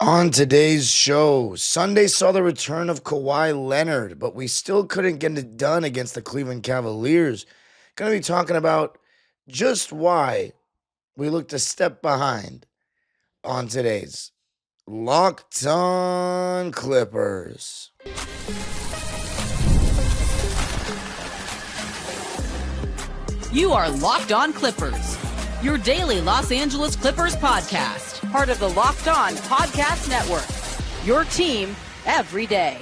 On today's show, Sunday saw the return of Kawhi Leonard, but we still couldn't get it done against the Cleveland Cavaliers. Going to be talking about just why we look to step behind on today's Locked On Clippers. You are Locked On Clippers, your daily Los Angeles Clippers podcast. Part of the Locked On Podcast Network, your team every day.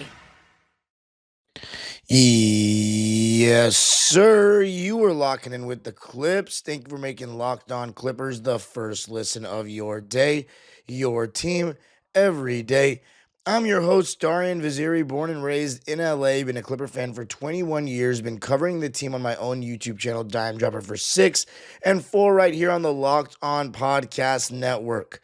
Yes, sir. You are locking in with the Clips. Thank you for making Locked On Clippers the first listen of your day, your team every day. I'm your host, Darian Vaziri, born and raised in LA, been a Clipper fan for 21 years, been covering the team on my own YouTube channel, Dime Dropper, for 6, and 4 right here on the Locked On Podcast Network.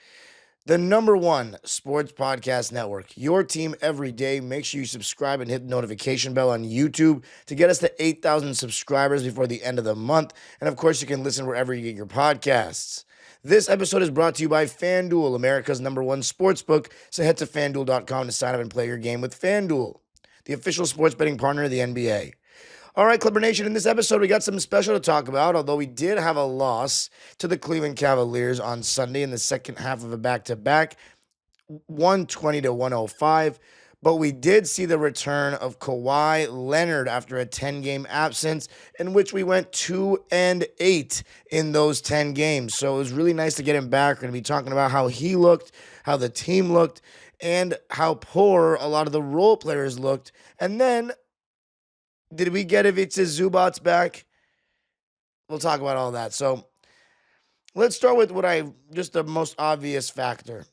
The number one sports podcast network, your team every day. Make sure you subscribe and hit the notification bell on YouTube to get us to 8,000 subscribers before the end of the month. And of course, you can listen wherever you get your podcasts. This episode is brought to you by FanDuel, America's number one sportsbook. So head to FanDuel.com to sign up and play your game with FanDuel, the official sports betting partner of the NBA. All right, Clipper Nation, in this episode, we got something special to talk about, although we did have a loss to the Cleveland Cavaliers on Sunday in the second half of a back-to-back, 120-105, but we did see the return of Kawhi Leonard after a 10-game absence, in which we went 2-8 in those 10 games. So it was really nice to get him back. We're going to be talking about how he looked, how the team looked, and how poor a lot of the role players looked. And then, did we get Ivica Zubac back? We'll talk about all that. So let's start with just the most obvious factor.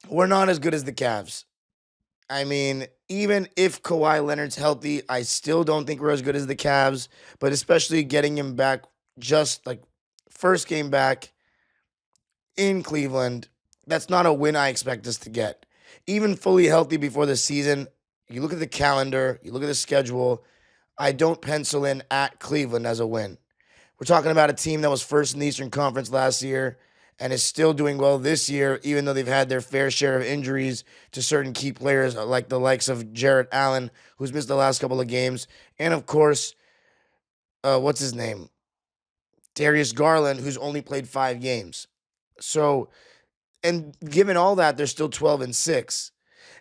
We're not as good as the Cavs. I mean, even if Kawhi Leonard's healthy, I still don't think we're as good as the Cavs, but especially getting him back just like first game back in Cleveland, that's not a win I expect us to get. Even fully healthy before the season, you look at the calendar, you look at the schedule, I don't pencil in at Cleveland as a win. We're talking about a team that was first in the Eastern Conference last year and is still doing well this year, even though they've had their fair share of injuries to certain key players like the likes of Jarrett Allen, who's missed the last couple of games, and of course, what's his name? Darius Garland, who's only played 5 games. So, and given all that, they're still 12-6.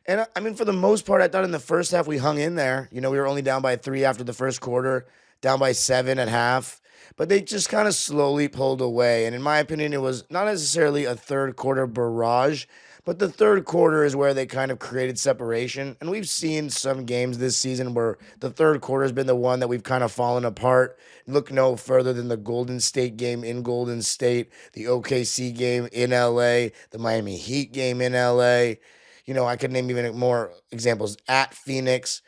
And I mean, for the most part, I thought in the first half we hung in there. You know, we were only down by 3 after the first quarter, down by 7 at half. But they just kind of slowly pulled away. And in my opinion, it was not necessarily a third quarter barrage, but the third quarter is where they kind of created separation. And we've seen some games this season where the third quarter has been the one that we've kind of fallen apart. Look no further than the Golden State game in Golden State, the OKC game in LA, the Miami Heat game in LA. You know, I could name even more examples at Phoenix.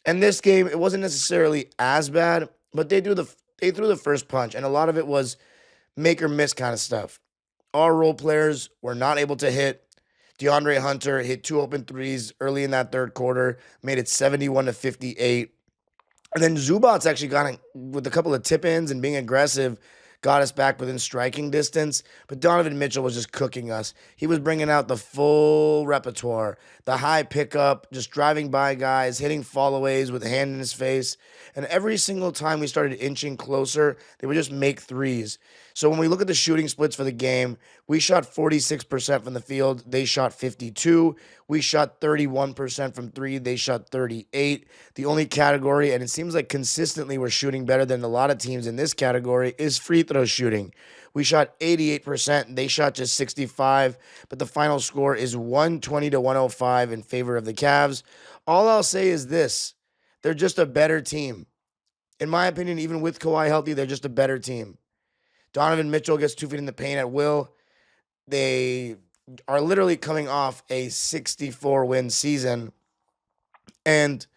And this game, it wasn't necessarily as bad, but they threw the first punch, and a lot of it was make or miss kind of stuff. Our role players were not able to hit. DeAndre Hunter hit 2 open threes early in that third quarter, made it 71-58. And then Zubac actually got with a couple of tip-ins and being aggressive, got us back within striking distance, but Donovan Mitchell was just cooking us. He was bringing out the full repertoire, the high pickup, just driving by guys, hitting fallaways with a hand in his face, and every single time we started inching closer, they would just make threes. So when we look at the shooting splits for the game, we shot 46% from the field, they shot 52. We shot 31% from 3, they shot 38. The only category, and it seems like consistently we're shooting better than a lot of teams in this category, is free throw shooting. We shot 88%, and they shot just 65, but the final score is 120-105 in favor of the Cavs. All I'll say is this: they're just a better team. In my opinion, even with Kawhi healthy, they're just a better team. Donovan Mitchell gets 2 feet in the paint at will. They are literally coming off a 64-win season. And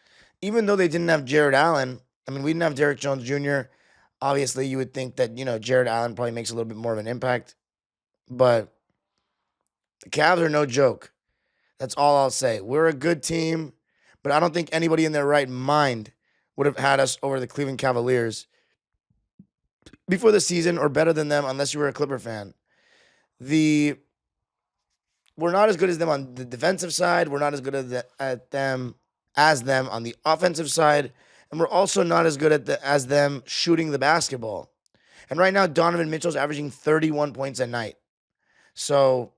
even though they didn't have Jarrett Allen, I mean, we didn't have Derrick Jones Jr., obviously you would think that, Jarrett Allen probably makes a little bit more of an impact. But the Cavs are no joke. That's all I'll say. We're a good team, but I don't think anybody in their right mind would have had us over the Cleveland Cavaliers before the season or better than them unless you were a Clipper fan. The we're not as good as them on the defensive side. We're not as good at them as them on the offensive side, and we're also not as good as them shooting the basketball. And right now, Donovan Mitchell's averaging 31 points a night. So,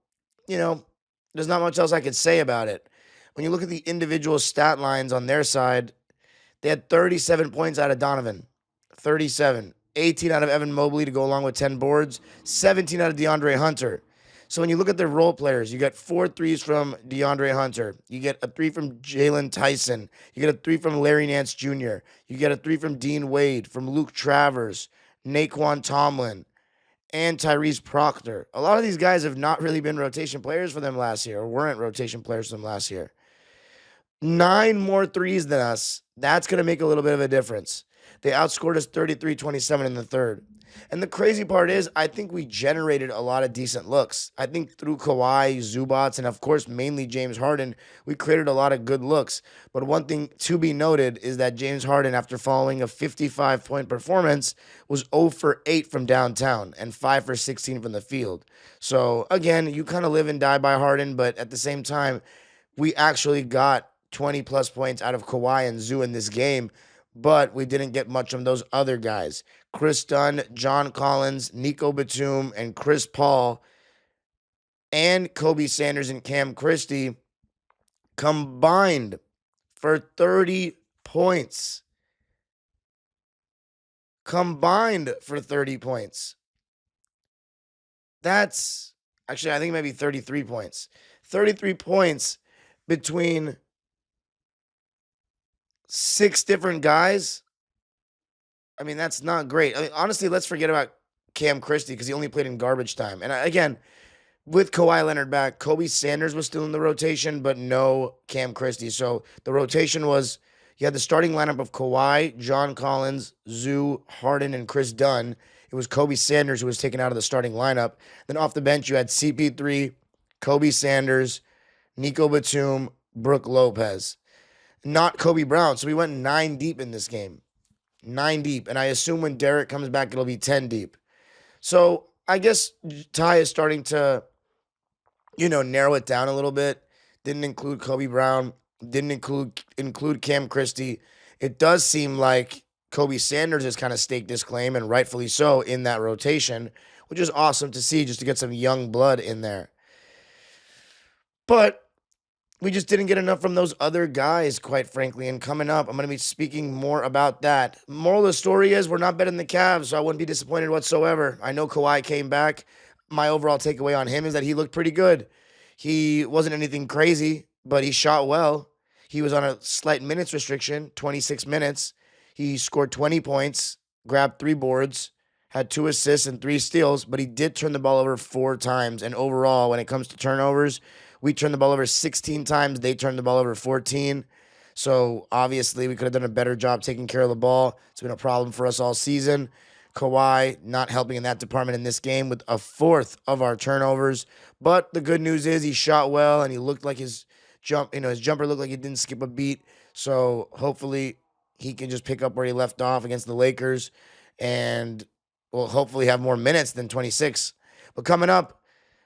there's not much else I could say about it. When you look at the individual stat lines on their side, they had 37 points out of Donovan. 37. 18 out of Evan Mobley to go along with 10 boards. 17 out of DeAndre Hunter. So when you look at their role players, you get 4 threes from DeAndre Hunter. You get a 3 from Jalen Tyson. You get a 3 from Larry Nance Jr. You get a 3 from Dean Wade, from Luke Travers, Naquan Tomlin, and Tyrese Proctor. A lot of these guys have not really been rotation players for them last year, or weren't rotation players for them last year. 9 more threes than us. That's going to make a little bit of a difference. They outscored us 33-27 in the third. And the crazy part is, I think we generated a lot of decent looks. I think through Kawhi, Zubac, and of course, mainly James Harden, we created a lot of good looks. But one thing to be noted is that James Harden, after following a 55-point performance, was 0 for 8 from downtown and 5 for 16 from the field. So, again, you kind of live and die by Harden, but at the same time, we actually got 20-plus points out of Kawhi and Zoo in this game, but we didn't get much from those other guys. Chris Dunn, John Collins, Nico Batum, and Chris Paul, and Kobe Sanders and Cam Christie combined for 30 points. Combined for 30 points. That's, actually, I think maybe 33 points. 33 points between 6 different guys. I mean, that's not great. I mean, honestly, let's forget about Cam Christie because he only played in garbage time. And again, with Kawhi Leonard back, Kobe Sanders was still in the rotation, but no Cam Christie. So the rotation was, you had the starting lineup of Kawhi, John Collins, Zoo, Harden, and Chris Dunn. It was Kobe Sanders who was taken out of the starting lineup. Then off the bench, you had CP3, Kobe Sanders, Nico Batum, Brook Lopez. Not Kobe Brown. So we went 9 deep in this game. 9 deep. And I assume when Derek comes back, it'll be 10 deep. So I guess Ty is starting to, narrow it down a little bit. Didn't include Kobe Brown. Didn't include Cam Christie. It does seem like Kobe Sanders has kind of staked his claim, and rightfully so, in that rotation, which is awesome to see, just to get some young blood in there. But we just didn't get enough from those other guys, quite frankly. And coming up, I'm going to be speaking more about that. Moral of the story is we're not better than the Cavs, so I wouldn't be disappointed whatsoever. I know Kawhi came back. My overall takeaway on him is that he looked pretty good. He wasn't anything crazy, but he shot well. He was on a slight minutes restriction, 26 minutes. He scored 20 points, grabbed 3 boards, had 2 assists and 3 steals, but he did turn the ball over 4 times. And overall, when it comes to turnovers, we turned the ball over 16 times. They turned the ball over 14. So, obviously, we could have done a better job taking care of the ball. It's been a problem for us all season. Kawhi not helping in that department in this game with a 4th of our turnovers. But the good news is he shot well, and he looked like his jumper looked like he didn't skip a beat. So, hopefully, he can just pick up where he left off against the Lakers and will hopefully have more minutes than 26. But coming up,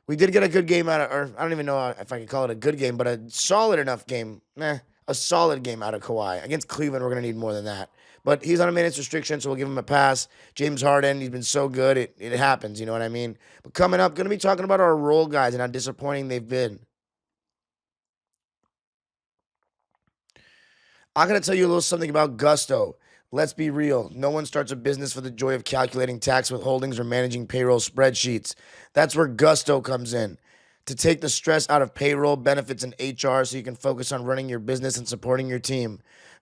we did get a good game out of, or I don't even know if I can call it a good game, but a solid enough game. A solid game out of Kawhi. Against Cleveland, we're going to need more than that. But he's on a minutes restriction, so we'll give him a pass. James Harden, he's been so good. It happens, you know what I mean? But coming up, going to be talking about our role guys and how disappointing they've been. I'm going to tell you a little something about Gusto. Let's be real. No one starts a business for the joy of calculating tax withholdings or managing payroll spreadsheets. That's where Gusto comes in. To take the stress out of payroll, benefits, and HR so you can focus on running your business and supporting your team.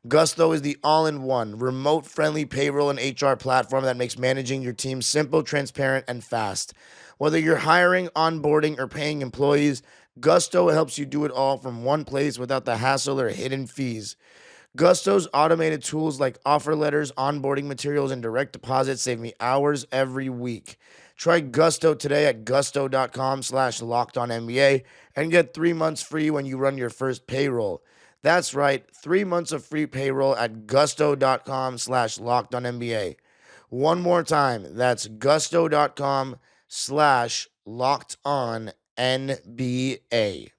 Gusto is the all-in-one, remote-friendly payroll and HR platform that makes managing your team simple, transparent, and fast. Whether you're hiring, onboarding, or paying employees, Gusto helps you do it all from one place without the hassle or hidden fees. Gusto's automated tools like offer letters, onboarding materials, and direct deposits save me hours every week. Try Gusto today at gusto.com/LockedOnNBA and get 3 months free when you run your first payroll. That's right, 3 months of free payroll at gusto.com/LockedOnNBA. One more time, that's gusto.com/LockedOnNBA. NBA.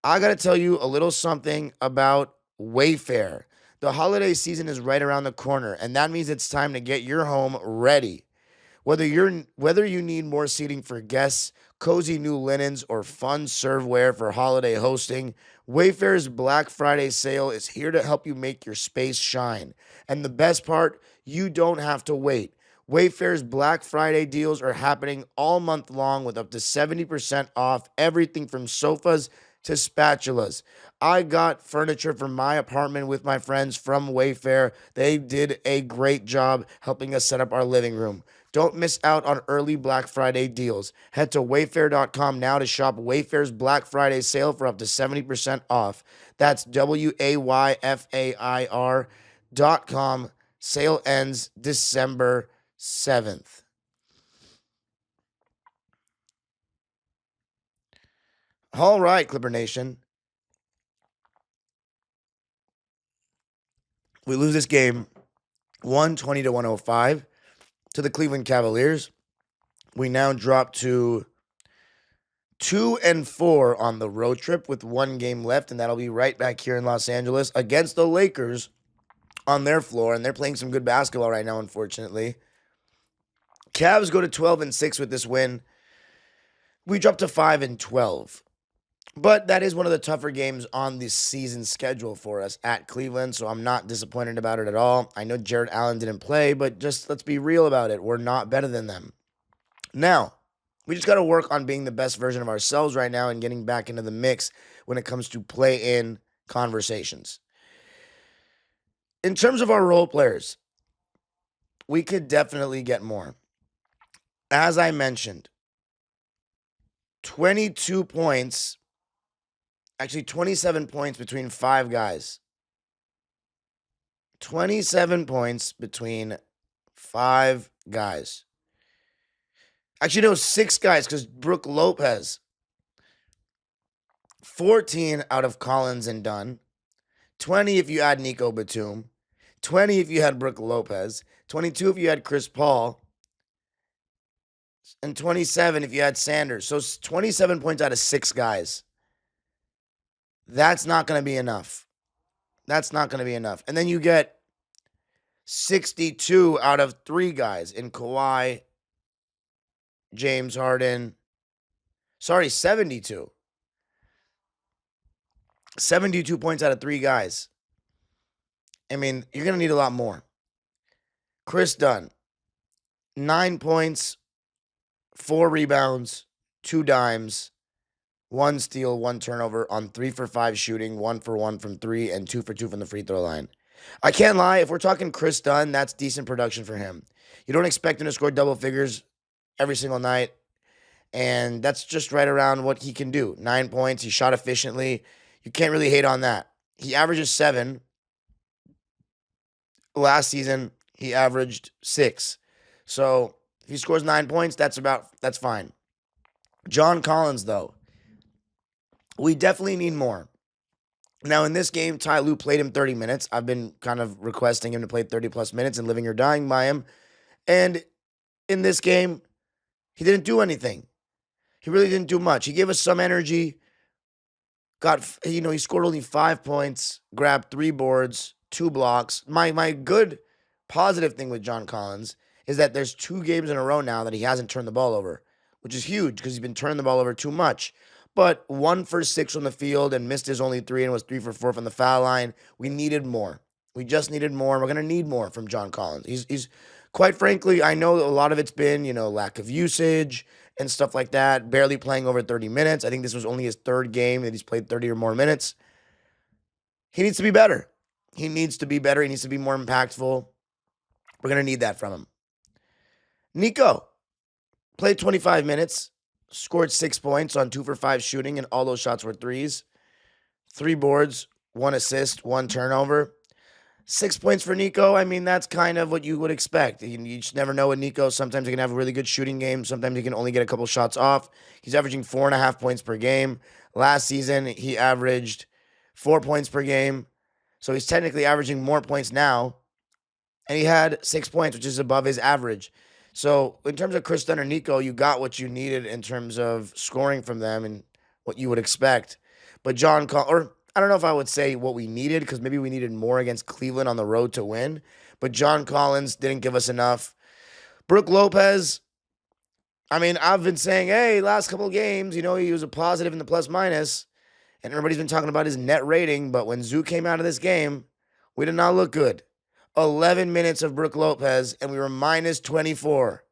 I got to tell you a little something about Wayfair. The holiday season is right around the corner, and that means it's time to get your home ready. Whether you need more seating for guests, cozy new linens, or fun serveware for holiday hosting, Wayfair's Black Friday sale is here to help you make your space shine. And the best part, you don't have to wait. Wayfair's Black Friday deals are happening all month long with up to 70% off everything from sofas to spatulas. I got furniture for my apartment with my friends from Wayfair. They did a great job helping us set up our living room. Don't miss out on early Black Friday deals. Head to wayfair.com now to shop Wayfair's Black Friday sale for up to 70% off. That's WAYFAIR.com. Sale ends December 7th. All right, Clipper Nation. We lose this game 120 to 105 to the Cleveland Cavaliers. We now drop to 2-4 on the road trip with one game left, and that'll be right back here in Los Angeles against the Lakers on their floor, and they're playing some good basketball right now, unfortunately. Cavs go to 12-6 with this win. We drop to 5-12. But that is one of the tougher games on the season schedule for us at Cleveland, so I'm not disappointed about it at all. I know Jared Allen didn't play, but just let's be real about it. We're not better than them. Now, we just got to work on being the best version of ourselves right now and getting back into the mix when it comes to play-in conversations. In terms of our role players, we could definitely get more. As I mentioned, 22 points. Actually, 27 points between 5 guys. 27 points between 5 guys. Actually, no, 6 guys because Brook Lopez. 14 out of Collins and Dunn. 20 if you add Nico Batum. 20 if you had Brook Lopez. 22 if you had Chris Paul. And 27 if you had Sanders. So 27 points out of 6 guys. That's not going to be enough. That's not going to be enough. And then you get 62 out of 3 guys in Kawhi, James Harden. 72. 72 points out of 3 guys. I mean, you're going to need a lot more. Chris Dunn, 9 points, 4 rebounds, 2 dimes. 1 steal, 1 turnover on 3 for 5 shooting, 1 for 1 from 3, and 2 for 2 from the free throw line. I can't lie. If we're talking Chris Dunn, that's decent production for him. You don't expect him to score double figures every single night, and that's just right around what he can do. 9 points. He shot efficiently. You can't really hate on that. He averages 7. Last season, he averaged 6. So if he scores 9 points, that's fine. John Collins, though. We definitely need more. Now, in this game, Ty Lue played him 30 minutes. I've been kind of requesting him to play 30-plus minutes and living or dying by him. And in this game, he didn't do anything. He really didn't do much. He gave us some energy. He scored only 5 points, grabbed 3 boards, 2 blocks. My good positive thing with John Collins is that there's 2 games in a row now that he hasn't turned the ball over, which is huge because he's been turning the ball over too much. But 1 for 6 on the field and missed his only 3 and was 3 for 4 from the foul line. We needed more. We just needed more. We're going to need more from John Collins. He's quite frankly, I know a lot of it's been, lack of usage and stuff like that, barely playing over 30 minutes. I think this was only his 3rd game that he's played 30 or more minutes. He needs to be better. He needs to be better. He needs to be more impactful. We're going to need that from him. Nico played 25 minutes. Scored 6 points on 2 for 5 shooting, and all those shots were 3s. 3 boards, 1 assist, 1 turnover. 6 points for Nico. I mean, that's kind of what you would expect. You just never know with Nico. Sometimes he can have a really good shooting game. Sometimes he can only get a couple shots off. He's averaging 4.5 points per game. Last season, he averaged 4 points per game. So he's technically averaging more points now. And he had 6 points, which is above his average. So in terms of Chris Dunn or Nico, you got what you needed in terms of scoring from them and what you would expect. But or I don't know if I would say what we needed, because maybe we needed more against Cleveland on the road to win. But John Collins didn't give us enough. Brook Lopez, I mean, I've been saying, hey, last couple of games, he was a positive in the plus minus. And everybody's been talking about his net rating. But when Zoo came out of this game, we did not look good. 11 minutes of Brook Lopez, and we were minus 24.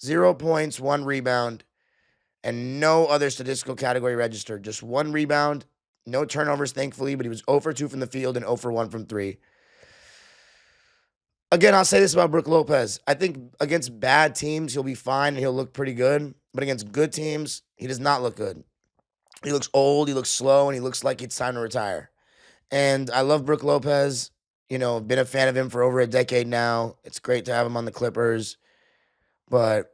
0 points, 1 rebound, and no other statistical category registered. Just 1 rebound, no turnovers, thankfully, but he was 0 for 2 from the field and 0 for 1 from 3. Again, I'll say this about Brook Lopez. I think against bad teams, he'll be fine and he'll look pretty good. But against good teams, he does not look good. He looks old, he looks slow, and he looks like it's time to retire. And I love Brook Lopez. Been a fan of him for over a decade now. It's great to have him on the Clippers. But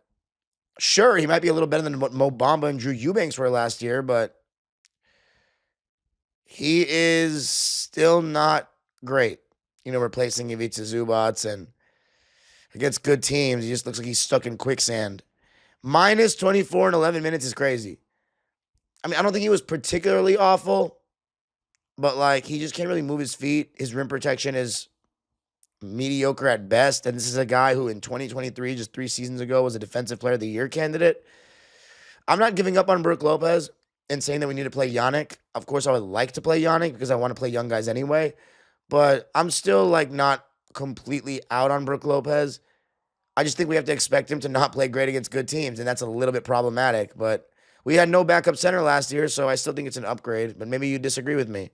sure, he might be a little better than what Mo Bamba and Drew Eubanks were last year, but he is still not great. Replacing Ivica Zubac, and against good teams, he just looks like he's stuck in quicksand. Minus 24 in 11 minutes is crazy. I mean, I don't think he was particularly awful, but he just can't really move his feet. His rim protection is mediocre at best. And this is a guy who in 2023, just 3 seasons ago, was a Defensive Player of the Year candidate. I'm not giving up on Brook Lopez and saying that we need to play Yannick. Of course, I would like to play Yannick because I want to play young guys anyway. But I'm still not completely out on Brook Lopez. I just think we have to expect him to not play great against good teams, and that's a little bit problematic. But we had no backup center last year, so I still think it's an upgrade. But maybe you disagree with me.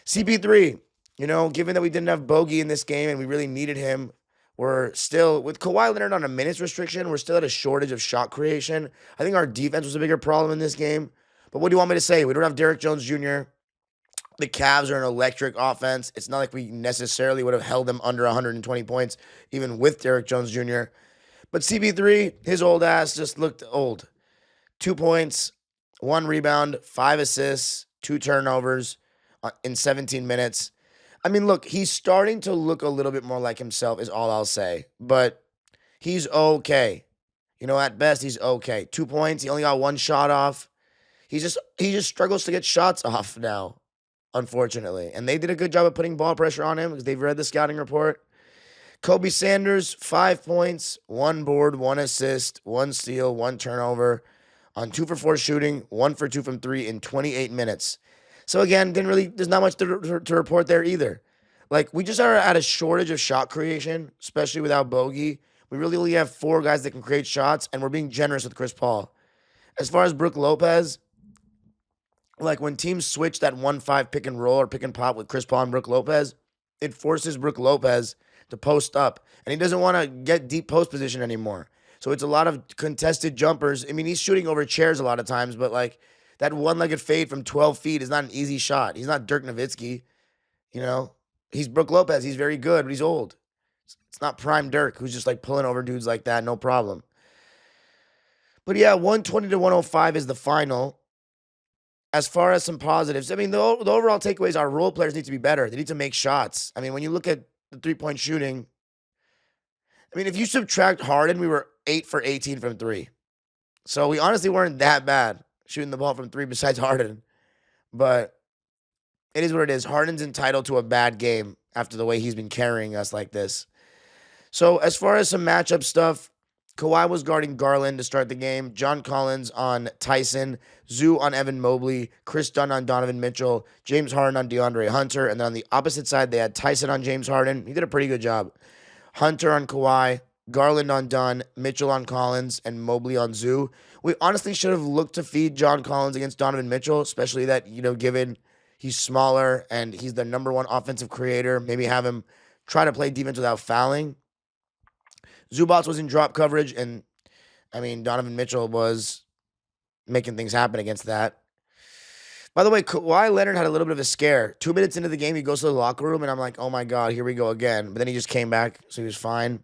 CP3, given that we didn't have Bogey in this game and we really needed him, we're still, with Kawhi Leonard on a minutes restriction, we're still at a shortage of shot creation. I think our defense was a bigger problem in this game. But what do you want me to say? We don't have Derrick Jones Jr., the Cavs are an electric offense. It's not like we necessarily would have held them under 120 points, even with Derrick Jones Jr. But CP3, his old ass just looked old. 2 points, 1 rebound, 5 assists, 2 turnovers in 17 minutes. I mean, look, he's starting to look a little bit more like himself is all I'll say. But he's okay. At best, he's okay. 2 points, he only got 1 shot off. He just struggles to get shots off now, unfortunately. And they did a good job of putting ball pressure on him because they've read the scouting report. Kobe Sanders, 5 points, 1 board, 1 assist, 1 steal, 1 turnover on 2 for 4 shooting, 1 for 2 from 3 in 28 minutes. So again, there's not much to report there either. We just are at a shortage of shot creation, especially without Bogey. We really only have 4 guys that can create shots, and we're being generous with Chris Paul. As far as Brook Lopez, when teams switch that 1-5 pick and roll or pick and pop with Chris Paul and Brook Lopez, it forces Brook Lopez to post up. And he doesn't want to get deep post position anymore. So it's a lot of contested jumpers. I mean, he's shooting over chairs a lot of times, but that one-legged fade from 12 feet is not an easy shot. He's not Dirk Nowitzki, He's Brook Lopez. He's very good, but he's old. It's not prime Dirk, who's just pulling over dudes like that, no problem. But yeah, 120 to 105 is the final. As far as some positives, I mean, the overall takeaways are role players need to be better. They need to make shots. I mean, when you look at the 3-point shooting, I mean, if you subtract Harden, we were 8 for 18 from 3. So we honestly weren't that bad shooting the ball from 3 besides Harden. But it is what it is. Harden's entitled to a bad game after the way he's been carrying us like this. So as far as some matchup stuff, Kawhi was guarding Garland to start the game. John Collins on Tyson. Zoo on Evan Mobley. Chris Dunn on Donovan Mitchell. James Harden on DeAndre Hunter. And then on the opposite side, they had Tyson on James Harden. He did a pretty good job. Hunter on Kawhi. Garland on Dunn. Mitchell on Collins. And Mobley on Zoo. We honestly should have looked to feed John Collins against Donovan Mitchell, especially that, given he's smaller and he's the number 1 offensive creator. Maybe have him try to play defense without fouling. Zubac was in drop coverage, and, I mean, Donovan Mitchell was making things happen against that. By the way, Kawhi Leonard had a little bit of a scare. 2 minutes into the game, he goes to the locker room, and I'm like, oh, my God, here we go again. But then he just came back, so he was fine.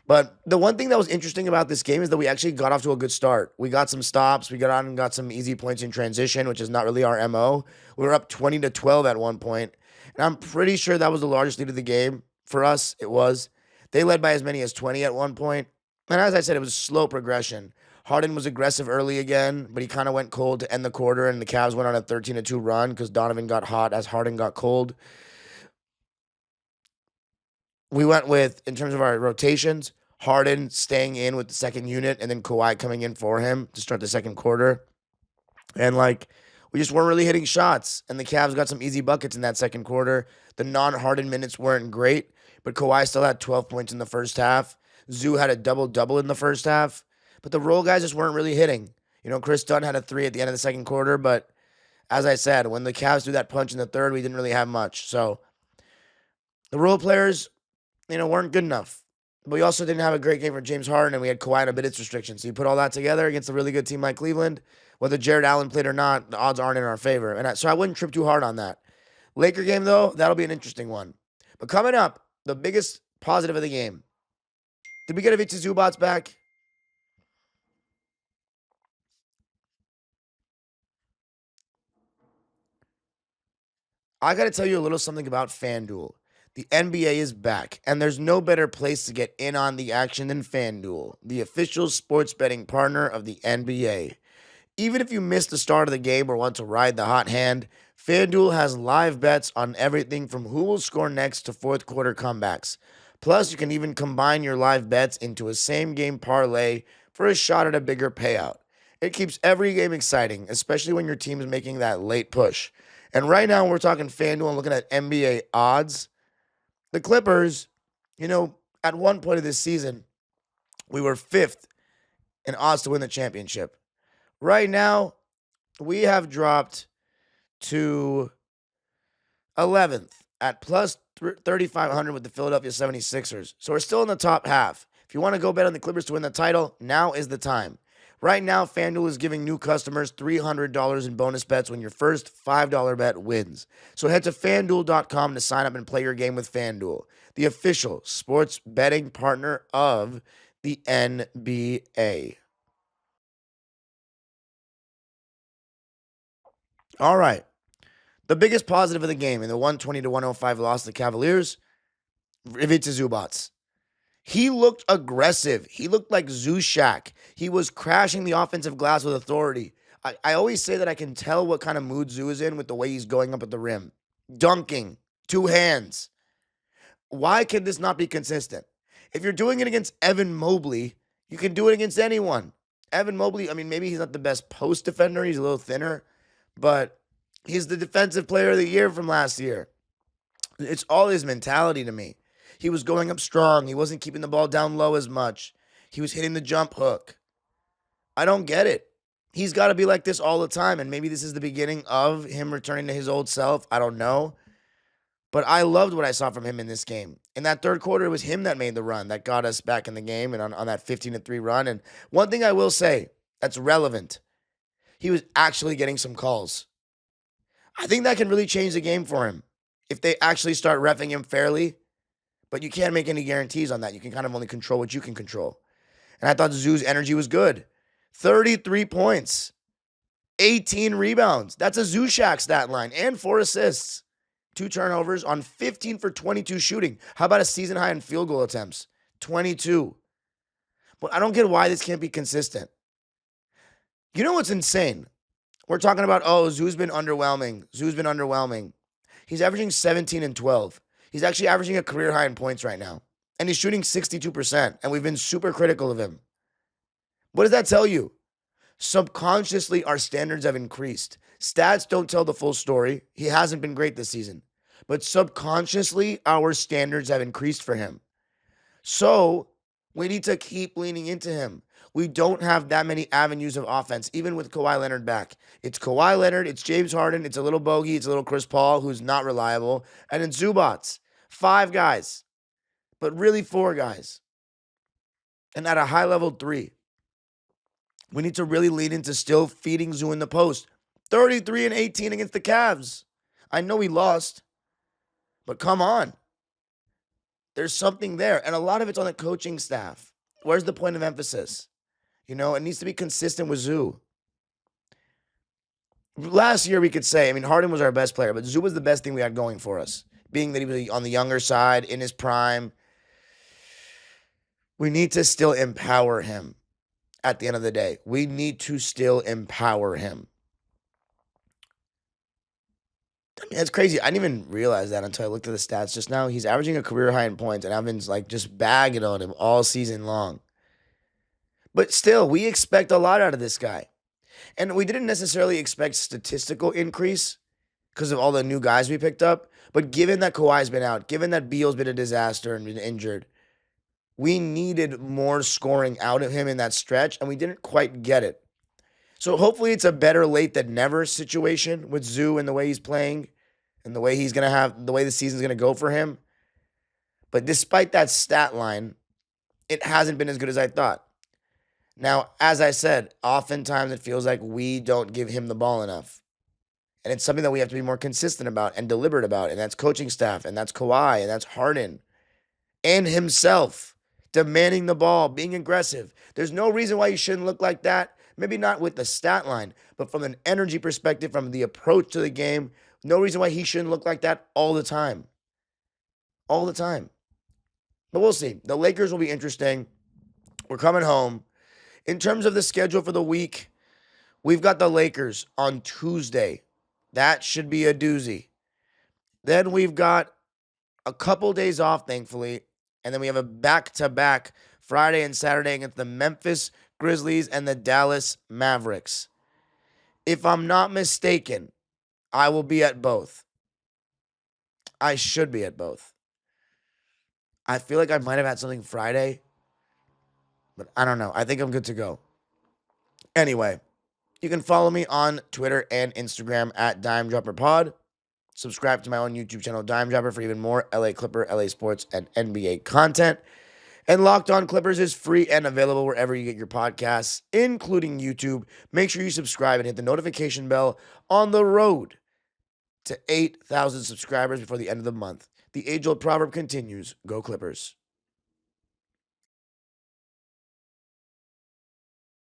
But the one thing that was interesting about this game is that we actually got off to a good start. We got some stops. We got on and got some easy points in transition, which is not really our MO. We were up 20 to 12 at one point, and I'm pretty sure that was the largest lead of the game. For us, it was. They led by as many as 20 at one point. And as I said, it was a slow progression. Harden was aggressive early again, but he kind of went cold to end the quarter, and the Cavs went on a 13-2 run because Donovan got hot as Harden got cold. We went with, in terms of our rotations, Harden staying in with the second unit and then Kawhi coming in for him to start the second quarter. And, we just weren't really hitting shots, and the Cavs got some easy buckets in that second quarter. The non-Harden minutes weren't great, but Kawhi still had 12 points in the first half. Zoo had a double-double in the first half, but the role guys just weren't really hitting. Chris Dunn had a 3 at the end of the second quarter, but as I said, when the Cavs threw that punch in the third, we didn't really have much. So the role players, weren't good enough. But we also didn't have a great game for James Harden, and we had Kawhi and a minutes restriction. So you put all that together against a really good team like Cleveland, whether Jared Allen played or not, the odds aren't in our favor. And so I wouldn't trip too hard on that. Laker game, though, that'll be an interesting one. But coming up, the biggest positive of the game. Did we get Ivica Zubac back? I got to tell you a little something about FanDuel. The NBA is back, and there's no better place to get in on the action than FanDuel, the official sports betting partner of the NBA. Even if you missed the start of the game or want to ride the hot hand, FanDuel has live bets on everything from who will score next to fourth quarter comebacks. Plus, you can even combine your live bets into a same-game parlay for a shot at a bigger payout. It keeps every game exciting, especially when your team is making that late push. And right now, we're talking FanDuel and looking at NBA odds. The Clippers, at one point of this season, we were 5th in odds to win the championship. Right now, we have dropped to 11th at plus 3,500 with the Philadelphia 76ers. So we're still in the top half. If you want to go bet on the Clippers to win the title, now is the time. Right now, FanDuel is giving new customers $300 in bonus bets when your first $5 bet wins. So head to FanDuel.com to sign up and play your game with FanDuel, the official sports betting partner of the NBA. All right. The biggest positive of the game in the 120-105 loss to the Cavaliers, Ivica Zubac. He looked aggressive. He looked like Zubac. He was crashing the offensive glass with authority. I always say that I can tell what kind of mood Zoo is in with the way he's going up at the rim. Dunking. 2 hands. Why can this not be consistent? If you're doing it against Evan Mobley, you can do it against anyone. Evan Mobley, maybe he's not the best post defender. He's a little thinner. But he's the defensive player of the year from last year. It's all his mentality to me. He was going up strong. He wasn't keeping the ball down low as much. He was hitting the jump hook. I don't get it. He's got to be like this all the time, and maybe this is the beginning of him returning to his old self. I don't know. But I loved what I saw from him in this game. In that third quarter, it was him that made the run that got us back in the game and on that 15-3 run. And one thing I will say that's relevant, he was actually getting some calls. I think that can really change the game for him if they actually start reffing him fairly. But you can't make any guarantees on that. You can kind of only control what you can control. And I thought Zoo's energy was good. 33 points, 18 rebounds. That's a Zubac stat line, and 4 assists. 2 turnovers on 15 for 22 shooting. How about a season high in field goal attempts? 22. But I don't get why this can't be consistent. You know what's insane? We're talking about, Zoo's been underwhelming. He's averaging 17 and 12. He's actually averaging a career high in points right now. And he's shooting 62%. And we've been super critical of him. What does that tell you? Subconsciously, our standards have increased. Stats don't tell the full story. He hasn't been great this season. But subconsciously, our standards have increased for him. So we need to keep leaning into him. We don't have that many avenues of offense, even with Kawhi Leonard back. It's Kawhi Leonard, it's James Harden, it's a little Bogey, it's a little Chris Paul, who's not reliable, and it's Zubac. 5 guys, but really 4 guys. And at a high level 3. We need to really lean into still feeding Zoo in the post. 33 and 18 against the Cavs. I know he lost, but come on. There's something there, and a lot of it's on the coaching staff. Where's the point of emphasis? It needs to be consistent with Zoo. Last year, we could say, Harden was our best player, but Zoo was the best thing we had going for us, being that he was on the younger side, in his prime. We need to still empower him at the end of the day. We need to still empower him. I mean, that's crazy. I didn't even realize that until I looked at the stats just now. He's averaging a career high in points, and I've been like just bagging on him all season long. But still, we expect a lot out of this guy. And we didn't necessarily expect statistical increase because of all the new guys we picked up. But given that Kawhi's been out, given that Beal's been a disaster and been injured, we needed more scoring out of him in that stretch, and we didn't quite get it. So hopefully it's a better late than never situation with Zoo and the way he's playing and the way he's going to have, the way the season's going to go for him. But despite that stat line, it hasn't been as good as I thought. Now, as I said, oftentimes it feels like we don't give him the ball enough. And it's something that we have to be more consistent about and deliberate about. And that's coaching staff, and that's Kawhi, and that's Harden, and himself demanding the ball, being aggressive. There's no reason why you shouldn't look like that. Maybe not with the stat line, but from an energy perspective, from the approach to the game, no reason why he shouldn't look like that all the time. All the time. But we'll see. The Lakers will be interesting. We're coming home. In terms of the schedule for the week, we've got the Lakers on Tuesday. That should be a doozy. Then we've got a couple days off, thankfully. And then we have a back-to-back Friday and Saturday against the Memphis Grizzlies and the Dallas Mavericks. If I'm not mistaken, I will be at both. I should be at both. I feel like I might have had something Friday, but I don't know. I think I'm good to go. Anyway, you can follow me on Twitter and Instagram at DimeDropperPod. Subscribe to my own YouTube channel, Dime Dropper, for even more LA Clipper, LA Sports, and NBA content. And Locked On Clippers is free and available wherever you get your podcasts, including YouTube. Make sure you subscribe and hit the notification bell on the road to 8,000 subscribers before the end of the month. The age-old proverb continues, go Clippers.